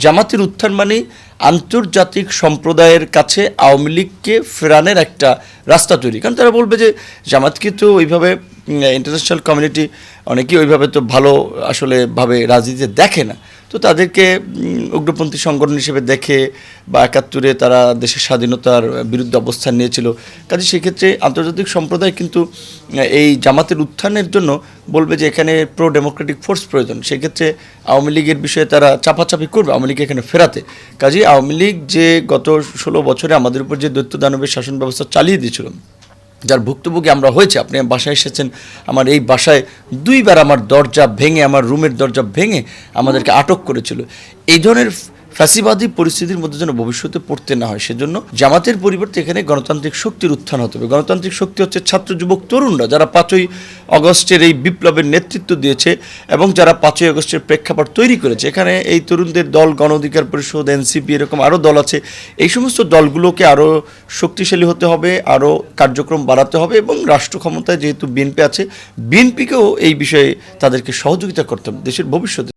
জামাতের উত্থান মানে আন্তর্জাতিক সম্প্রদায়ের কাছে আওয়ামী লীগকে ফেরানোর একটা রাস্তা তৈরি। কারণ তারা বলবে যে জামাতকে তো ওইভাবে ইন্টারন্যাশনাল কমিউনিটি অনেকেই ওইভাবে তো ভালো আসলে ভাবে রাজনীতিতে দেখে না, তো তাদেরকে উগ্রপন্থী সংগঠন হিসেবে দেখে বা ৭১-এ তারা দেশের স্বাধীনতার বিরুদ্ধে অবস্থান নিয়েছিল। কাজে সেক্ষেত্রে আন্তর্জাতিক সম্প্রদায় কিন্তু এই জামাতের উত্থানের জন্য বলবে যে এখানে প্রো ডেমোক্রেটিক ফোর্স প্রয়োজন। সেক্ষেত্রে আওয়ামী লীগের বিষয়ে তারা চাপাচাপি করবে আওয়ামী লীগ এখানে ফেরাতে। কাজেই আওয়ামী লীগ যে গত ১৬ বছরে আমাদের উপর যে দৈত্য দানবের শাসন ব্যবস্থা চালিয়ে দিয়েছিল, যার ভুক্তভোগী আমরা হয়েছে, আপনি বাসায় এসেছেন, আমার এই বাসায় ২ বার আমার দরজা ভেঙে, আমার রুমের দরজা ভেঙে আমাদেরকে আটক করেছিল। এই ধরনের ফ্যাসিবাদী পরিস্থিতির মধ্যে যেন ভবিষ্যতে পড়তে না হয়, সেজন্য জামাতের পরিবর্তে এখানে গণতান্ত্রিক শক্তির উত্থান হতে হবে। গণতান্ত্রিক শক্তি হচ্ছে ছাত্র যুবক তরুণরা, যারা ৫ই আগস্টের এই বিপ্লবের নেতৃত্ব দিয়েছে এবং যারা ৫ই আগস্টের প্রেক্ষাপট তৈরি করেছে। এখানে এই তরুণদের দল, গণ অধিকার পরিষদ, এনসিপি, এরকম আরও দল আছে। এই সমস্ত দলগুলোকে আরও শক্তিশালী হতে হবে, আরও কার্যক্রম বাড়াতে হবে এবং রাষ্ট্র ক্ষমতায় যেহেতু বিএনপি আছে, বিএনপিকেও এই বিষয়ে তাদেরকে সহযোগিতা করতে হবে দেশের ভবিষ্যতে।